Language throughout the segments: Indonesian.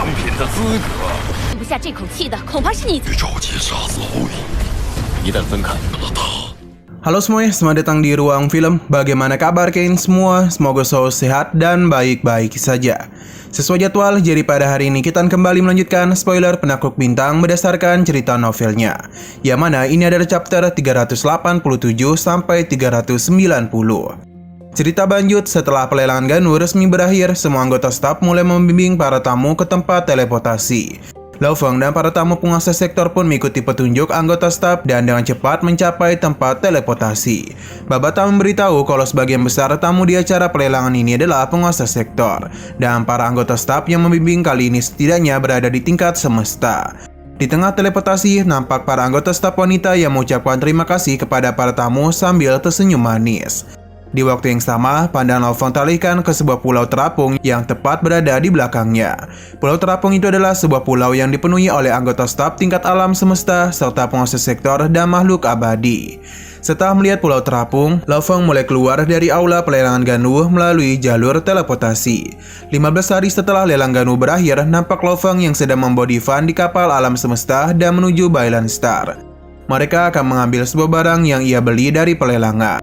品的资格。咽不下这口气的，恐怕是你。召集杀死侯宇，一旦分开，那他。Halo semuanya, selamat datang di Ruang Film. Bagaimana kabar kalian semua? Semoga selalu sehat dan baik-baik saja. Sesuai jadwal, jadi pada hari ini kita akan kembali melanjutkan spoiler Penakluk Bintang berdasarkan cerita novelnya. Yang mana ini adalah chapter 387 sampai 390. Cerita lanjut, setelah pelelangan Ganu resmi berakhir, semua anggota staf mulai membimbing para tamu ke tempat teleportasi. Lao Feng dan para tamu penguasa sektor pun mengikuti petunjuk anggota staf dan dengan cepat mencapai tempat teleportasi. Babata memberitahu kalau sebagian besar tamu di acara pelelangan ini adalah penguasa sektor, dan para anggota staf yang membimbing kali ini setidaknya berada di tingkat semesta. Di tengah teleportasi, nampak para anggota staf wanita yang mengucapkan terima kasih kepada para tamu sambil tersenyum manis. Di waktu yang sama, pandangan Lao Feng teralihkan ke sebuah pulau terapung yang tepat berada di belakangnya. Pulau terapung itu adalah sebuah pulau yang dipenuhi oleh anggota staf tingkat alam semesta serta penguasa sektor dan makhluk abadi. Setelah melihat pulau terapung, Lao Feng mulai keluar dari aula pelelangan Ganu melalui jalur teleportasi. 15 hari setelah lelang Ganu berakhir, nampak Lao Feng yang sedang membawa Divan di kapal alam semesta dan menuju Bailan Star. Mereka akan mengambil sebuah barang yang ia beli dari pelelangan.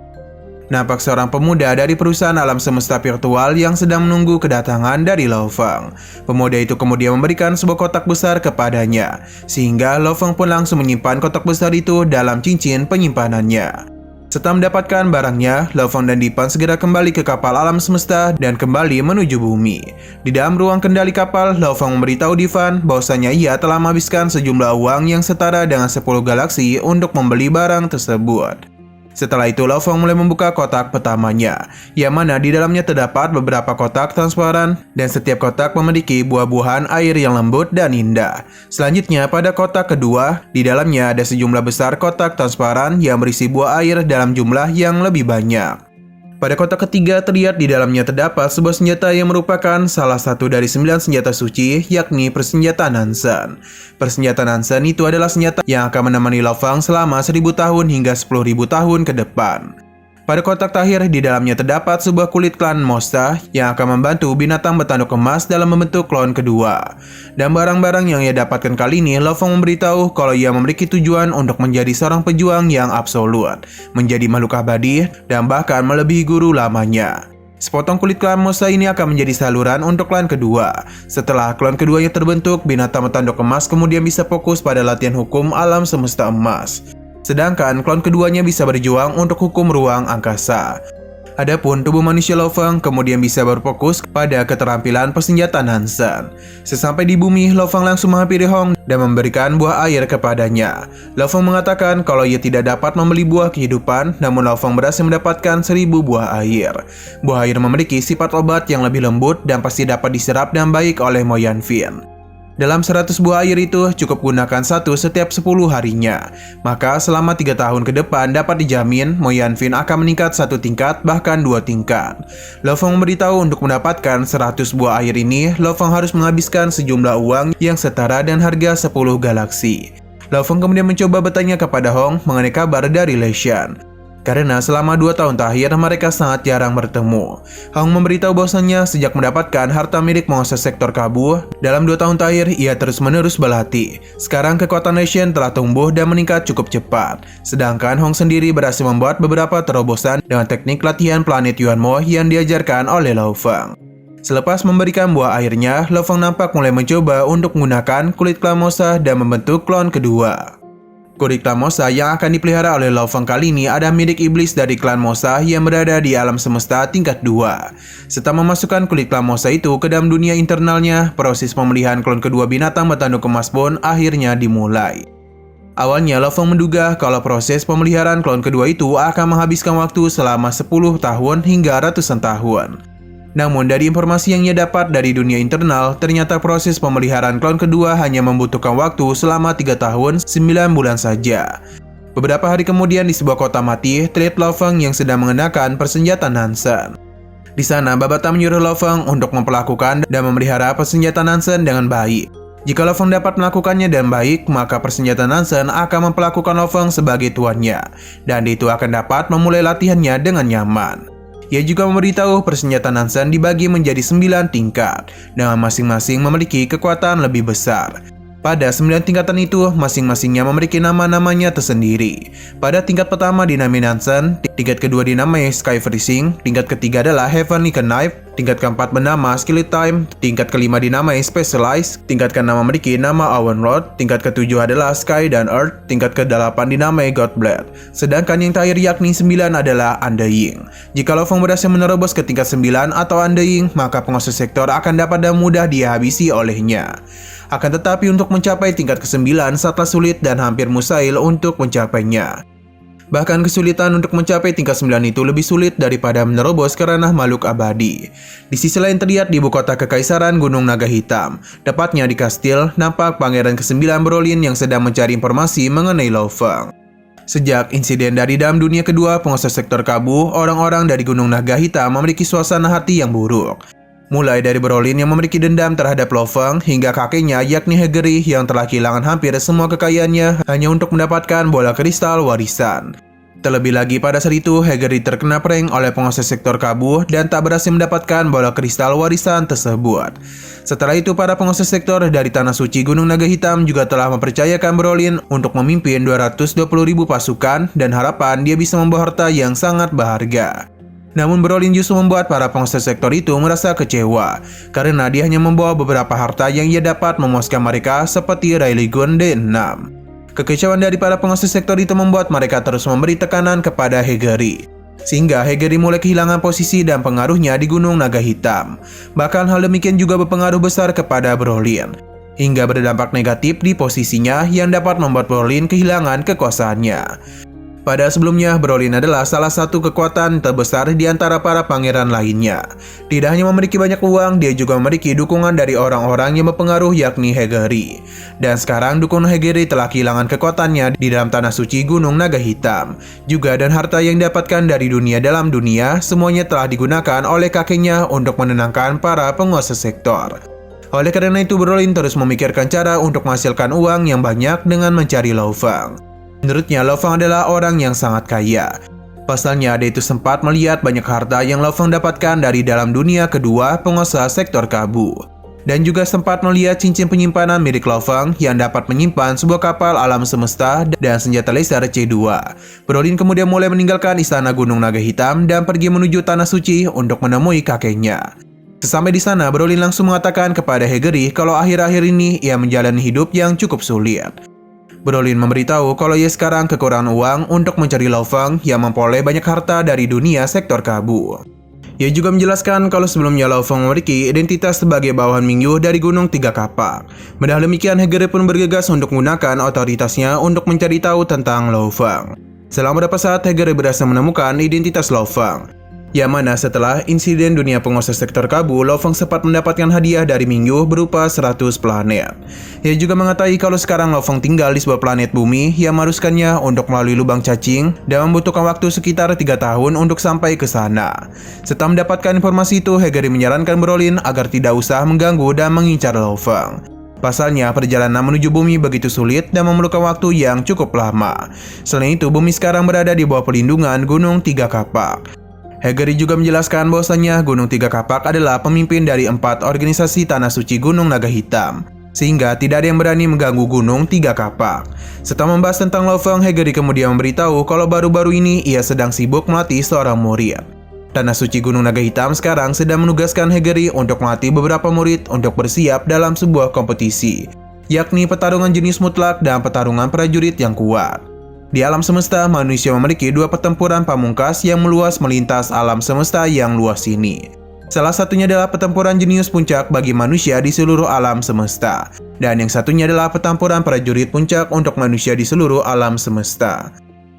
Nampak seorang pemuda dari perusahaan alam semesta virtual yang sedang menunggu kedatangan dari Lao Feng. Pemuda itu kemudian memberikan sebuah kotak besar kepadanya, sehingga Lao Feng pun langsung menyimpan kotak besar itu dalam cincin penyimpanannya. Setelah mendapatkan barangnya, Lao Feng dan Divan segera kembali ke kapal alam semesta dan kembali menuju bumi. Di dalam ruang kendali kapal, Lao Feng memberitahu Divan bahwasanya ia telah menghabiskan sejumlah uang yang setara dengan 10 galaksi untuk membeli barang tersebut. Setelah itu, Lao Feng mulai membuka kotak pertamanya, yang mana di dalamnya terdapat beberapa kotak transparan, dan setiap kotak memiliki buah-buahan air yang lembut dan indah. Selanjutnya, pada kotak kedua, di dalamnya ada sejumlah besar kotak transparan yang berisi buah air dalam jumlah yang lebih banyak. Pada kotak ketiga, terlihat di dalamnya terdapat sebuah senjata yang merupakan salah satu dari 9 senjata suci, yakni persenjataan Nansen. Persenjataan Nansen itu adalah senjata yang akan menemani Lao Feng selama 1000 tahun hingga 10.000 tahun ke depan. Pada kotak terakhir, di dalamnya terdapat sebuah kulit klan Mosta yang akan membantu binatang bertanduk emas dalam membentuk klon kedua. Dan barang-barang yang ia dapatkan kali ini, Lao Feng memberitahu kalau ia memiliki tujuan untuk menjadi seorang pejuang yang absolut, menjadi makhluk abadi, dan bahkan melebihi guru lamanya. Sepotong kulit klan Mosta ini akan menjadi saluran untuk klan kedua. Setelah klon keduanya terbentuk, binatang bertanduk emas kemudian bisa fokus pada latihan hukum alam semesta emas. Sedangkan klon keduanya bisa berjuang untuk hukum ruang angkasa. Adapun tubuh manusia Lao Feng kemudian bisa berfokus pada keterampilan persenjataan Nansen. Sesampai di bumi, Lao Feng langsung menghampiri Hong dan memberikan buah air kepadanya. Lao Feng mengatakan kalau ia tidak dapat membeli buah kehidupan, namun Lao Feng berhasil mendapatkan 1000 buah air. Buah air memiliki sifat obat yang lebih lembut dan pasti dapat diserap dengan baik oleh Mo Yanfin. Dalam 100 buah air itu cukup gunakan satu setiap 10 harinya. Maka selama 3 tahun ke depan dapat dijamin Mo Yanfin akan meningkat 1 tingkat bahkan 2 tingkat. Lao Feng memberitahu untuk mendapatkan 100 buah air ini, Lao Feng harus menghabiskan sejumlah uang yang setara dengan harga 10 galaksi. Lao Feng kemudian mencoba bertanya kepada Hong mengenai kabar dari Lei Shan. Karena selama 2 tahun terakhir mereka sangat jarang bertemu. Hong memberitahu bahwasanya sejak mendapatkan harta milik penguasa sektor Kabu, dalam 2 tahun terakhir ia terus-menerus berlatih. Sekarang kekuatan Lei Shan telah tumbuh dan meningkat cukup cepat. Sedangkan Hong sendiri berhasil membuat beberapa terobosan dengan teknik latihan planet Yuanmo yang diajarkan oleh Lao Feng. Selepas memberikan buah airnya, Lao Feng nampak mulai mencoba untuk menggunakan kulit klan Mosa dan membentuk klon kedua. Kulit klan Mosa yang akan dipelihara oleh Lao Feng kali ini ada milik iblis dari klan Mosa yang berada di alam semesta tingkat 2. Setelah memasukkan kulit klan Mosa itu ke dalam dunia internalnya, proses pemeliharaan klon kedua binatang bertanduk emas pun akhirnya dimulai. Awalnya Lao Feng menduga kalau proses pemeliharaan klon kedua itu akan menghabiskan waktu selama 10 tahun hingga ratusan tahun. Namun dari informasi yang ia dapat dari dunia internal, ternyata proses pemeliharaan klon kedua hanya membutuhkan waktu selama 3 tahun 9 bulan saja. Beberapa hari kemudian di sebuah kota mati, terlihat Lao Feng yang sedang mengenakan persenjataan Nansen. Di sana, Babata menyuruh Lao Feng untuk memperlakukan dan memelihara persenjataan Nansen dengan baik. Jika Lao Feng dapat melakukannya dengan baik, maka persenjataan Nansen akan memperlakukan Lao Feng sebagai tuannya, dan itu akan dapat memulai latihannya dengan nyaman. Ia juga memberitahu persenjataan Nansen dibagi menjadi 9 tingkat, dengan masing-masing memiliki kekuatan lebih besar. Pada 9 tingkatan itu, masing-masingnya memiliki nama-namanya tersendiri. Pada tingkat pertama dinamai Nansen, tingkat kedua dinamai Sky Freezing, tingkat ketiga adalah Heavenly Knife, tingkat keempat bernama Skillet Time, tingkat kelima dinamai Specialized, tingkat keenam memiliki nama Owen Rod, tingkat ketujuh adalah Sky dan Earth, tingkat kedelapan dinamai Godblade. Sedangkan yang terakhir yakni 9 adalah Undying. Jika Lo Fong berhasil menerobos ke tingkat 9 atau Undying, maka penguasa sektor akan dapat dengan mudah dihabisi olehnya. Akan tetapi untuk mencapai tingkat ke-9 sangatlah sulit dan hampir mustahil untuk mencapainya. Bahkan kesulitan untuk mencapai tingkat 9 itu lebih sulit daripada menerobos ke ranah makhluk abadi. Di sisi lain terlihat di ibu kota kekaisaran Gunung Naga Hitam, tepatnya di kastil, nampak pangeran ke-9 Brolin yang sedang mencari informasi mengenai Lo Fong. Sejak insiden dari dalam dunia kedua penguasa sektor Kabu, orang-orang dari Gunung Naga Hitam memiliki suasana hati yang buruk. Mulai dari Brolin yang memiliki dendam terhadap Lo Fong hingga kakeknya yakni Hegeri yang telah kehilangan hampir semua kekayaannya hanya untuk mendapatkan bola kristal warisan. Terlebih lagi pada saat itu Hegeri terkena prank oleh penguasa sektor Kabu dan tak berhasil mendapatkan bola kristal warisan tersebut. Setelah itu para penguasa sektor dari Tanah Suci Gunung Naga Hitam juga telah mempercayakan Brolin untuk memimpin 220.000 pasukan dan harapan dia bisa membawa harta yang sangat berharga. Namun Brolin justru membuat para penguasa sektor itu merasa kecewa karena dia hanya membawa beberapa harta yang ia dapat memuaskan mereka seperti Rayleigh Gun D6. Kekecewaan dari para penguasa sektor itu membuat mereka terus memberi tekanan kepada Hegeri, sehingga Hegeri mulai kehilangan posisi dan pengaruhnya di Gunung Naga Hitam. Bahkan hal demikian juga berpengaruh besar kepada Brolin, hingga berdampak negatif di posisinya yang dapat membuat Brolin kehilangan kekuasaannya. Pada sebelumnya, Brolin adalah salah satu kekuatan terbesar di antara para pangeran lainnya. Tidak hanya memiliki banyak uang, dia juga memiliki dukungan dari orang-orang yang berpengaruh yakni Hegeri. Dan sekarang dukungan Hegeri telah kehilangan kekuatannya di dalam Tanah Suci Gunung Naga Hitam. Juga dan harta yang didapatkan dari dunia dalam dunia, semuanya telah digunakan oleh kakeknya untuk menenangkan para penguasa sektor. Oleh karena itu, Brolin terus memikirkan cara untuk menghasilkan uang yang banyak dengan mencari Lo Fong. Menurutnya, Lo Fong adalah orang yang sangat kaya. Pasalnya, dia itu sempat melihat banyak harta yang Lo Fong dapatkan dari dalam dunia kedua penguasa sektor Kabu. Dan juga sempat melihat cincin penyimpanan milik Lo Fong yang dapat menyimpan sebuah kapal alam semesta dan senjata laser C2. Brolin kemudian mulai meninggalkan istana Gunung Naga Hitam dan pergi menuju Tanah Suci untuk menemui kakeknya. Sesampai di sana, Brolin langsung mengatakan kepada Hegeri kalau akhir-akhir ini ia menjalani hidup yang cukup sulit. Brolin memberitahu kalau ia sekarang kekurangan uang untuk mencari Lo Fong yang memperoleh banyak harta dari dunia sektor Kabu. Ia juga menjelaskan kalau sebelumnya Lo Fong memiliki identitas sebagai bawahan Mingyu dari Gunung Tiga Kapak. Padahal demikian, Hegeri pun bergegas untuk menggunakan otoritasnya untuk mencari tahu tentang Lo Fong. Selama beberapa saat, Hegeri berhasil menemukan identitas Lo Fong, yang mana setelah insiden dunia penguasa sektor Kabu, Lo Fong sempat mendapatkan hadiah dari Mingyu berupa 100 planet. Ia juga mengetahui kalau sekarang Lo Fong tinggal di sebuah planet bumi yang mengharuskannya untuk melalui lubang cacing dan membutuhkan waktu sekitar 3 tahun untuk sampai ke sana. Setelah mendapatkan informasi itu, Hegeri menyarankan Brolin agar tidak usah mengganggu dan mengincar Lo Fong. Pasalnya, perjalanan menuju bumi begitu sulit dan memerlukan waktu yang cukup lama. Selain itu, bumi sekarang berada di bawah perlindungan Gunung Tiga Kapak. Hegeri juga menjelaskan bahwasannya Gunung Tiga Kapak adalah pemimpin dari 4 organisasi Tanah Suci Gunung Naga Hitam, sehingga tidak ada yang berani mengganggu Gunung Tiga Kapak. Setelah membahas tentang Lo Fong, Hegeri kemudian memberitahu kalau baru-baru ini ia sedang sibuk melatih seorang murid. Tanah Suci Gunung Naga Hitam sekarang sedang menugaskan Hegeri untuk melatih beberapa murid untuk bersiap dalam sebuah kompetisi, yakni pertarungan jenius mutlak dan pertarungan prajurit yang kuat. Di alam semesta, manusia memiliki 2 pertempuran pamungkas yang meluas melintas alam semesta yang luas ini. Salah satunya adalah pertempuran jenius puncak bagi manusia di seluruh alam semesta, dan yang satunya adalah pertempuran prajurit puncak untuk manusia di seluruh alam semesta.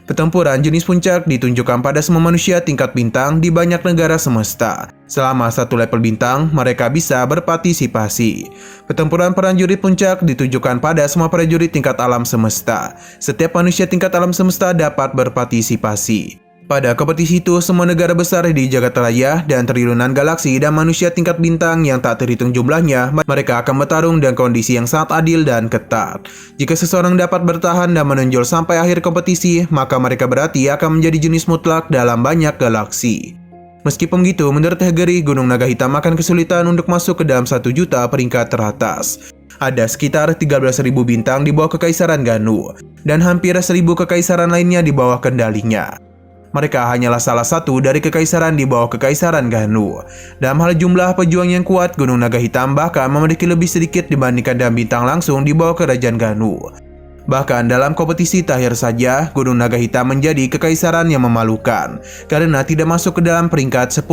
Pertempuran jenis puncak ditunjukkan pada semua manusia tingkat bintang di banyak negara semesta. Selama 1 level bintang, mereka bisa berpartisipasi. Pertempuran prajurit puncak ditujukan pada semua prajurit tingkat alam semesta. Setiap manusia tingkat alam semesta dapat berpartisipasi. Pada kompetisi itu, semua negara besar di jagat raya dan triliunan galaksi dan manusia tingkat bintang yang tak terhitung jumlahnya, mereka akan bertarung dengan kondisi yang sangat adil dan ketat. Jika seseorang dapat bertahan dan menonjol sampai akhir kompetisi, maka mereka berarti akan menjadi jenis mutlak dalam banyak galaksi. Meskipun begitu, menurut Hageri, Gunung Naga Hitam akan kesulitan untuk masuk ke dalam 1 juta peringkat teratas. Ada sekitar 13.000 bintang di bawah Kekaisaran Ganu, dan hampir 1.000 kekaisaran lainnya di bawah kendalinya. Mereka hanyalah salah satu dari kekaisaran di bawah Kekaisaran Ganu. Dalam hal jumlah pejuang yang kuat, Gunung Naga Hitam bahkan memiliki lebih sedikit dibandingkan dengan bintang langsung di bawah Kerajaan Ganu. Bahkan dalam kompetisi terakhir saja, Gunung Naga Hitam menjadi kekaisaran yang memalukan karena tidak masuk ke dalam peringkat 10.000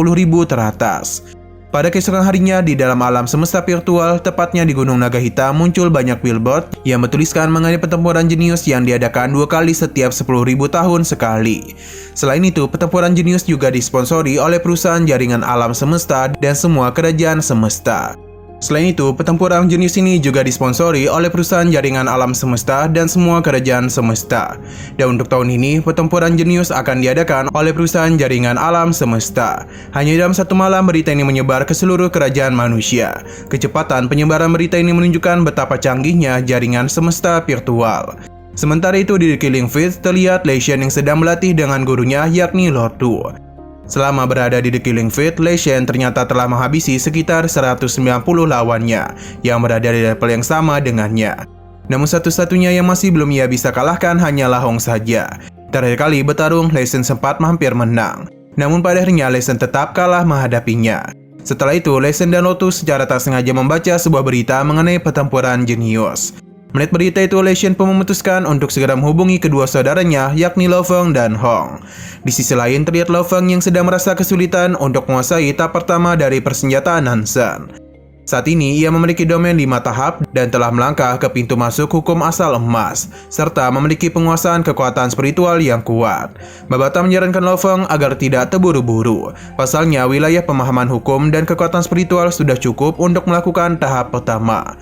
teratas. Pada keesokan harinya di dalam alam semesta virtual, tepatnya di Gunung Naga Hitam, muncul banyak billboard yang bertuliskan mengenai pertempuran jenius yang diadakan 2 kali setiap 10.000 tahun sekali. Selain itu, pertempuran jenius juga disponsori oleh perusahaan jaringan alam semesta dan semua kerajaan semesta. Selain itu, pertempuran jenius ini juga disponsori oleh perusahaan jaringan alam semesta dan semua kerajaan semesta. Dan untuk tahun ini, pertempuran jenius akan diadakan oleh perusahaan jaringan alam semesta. Hanya dalam 1 malam, berita ini menyebar ke seluruh kerajaan manusia. Kecepatan penyebaran berita ini menunjukkan betapa canggihnya jaringan semesta virtual. Sementara itu, di The Killing Field terlihat Lei Shen yang sedang berlatih dengan gurunya, yakni Lord Tu. Selama berada di The Killing Field, Lei Shen ternyata telah menghabisi sekitar 190 lawannya yang berada di level yang sama dengannya. Namun satu-satunya yang masih belum ia bisa kalahkan hanyalah Hong saja. Terakhir kali bertarung, Lei Shen sempat hampir menang. Namun pada akhirnya Lei Shen tetap kalah menghadapinya. Setelah itu, Lei Shen dan Lotus secara tak sengaja membaca sebuah berita mengenai pertempuran jenius. Melihat berita itu, Lei Shen pun memutuskan untuk segera menghubungi kedua saudaranya, yakni Lo Feng dan Hong. Di sisi lain, terlihat Lo Feng yang sedang merasa kesulitan untuk menguasai tahap pertama dari persenjataan Hansen. Saat ini, ia memiliki domain 5 tahap dan telah melangkah ke pintu masuk hukum asal emas, serta memiliki penguasaan kekuatan spiritual yang kuat. Babata menyarankan Lo Feng agar tidak terburu-buru. Pasalnya, wilayah pemahaman hukum dan kekuatan spiritual sudah cukup untuk melakukan tahap pertama.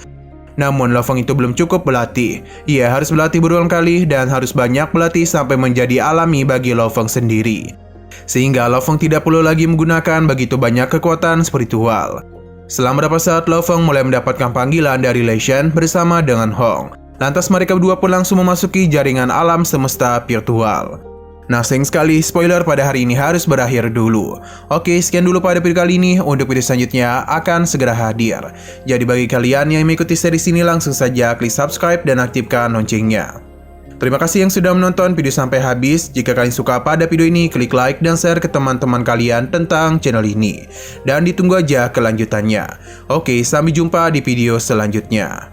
Namun Lo Feng itu belum cukup berlatih. Ia harus berlatih berulang kali dan harus banyak berlatih sampai menjadi alami bagi Lo Feng sendiri. Sehingga Lo Feng tidak perlu lagi menggunakan begitu banyak kekuatan spiritual. Setelah beberapa saat, Lo Feng mulai mendapatkan panggilan dari Lei Shen bersama dengan Hong. Lantas mereka berdua pun langsung memasuki jaringan alam semesta virtual. Nah, sayang sekali spoiler pada hari ini harus berakhir dulu. Oke, sekian dulu pada video kali ini. Untuk video selanjutnya akan segera hadir. Jadi bagi kalian yang mengikuti series ini, langsung saja klik subscribe dan aktifkan loncengnya. Terima kasih yang sudah menonton video sampai habis. Jika kalian suka pada video ini, klik like dan share ke teman-teman kalian tentang channel ini. Dan ditunggu aja kelanjutannya. Oke, sampai jumpa di video selanjutnya.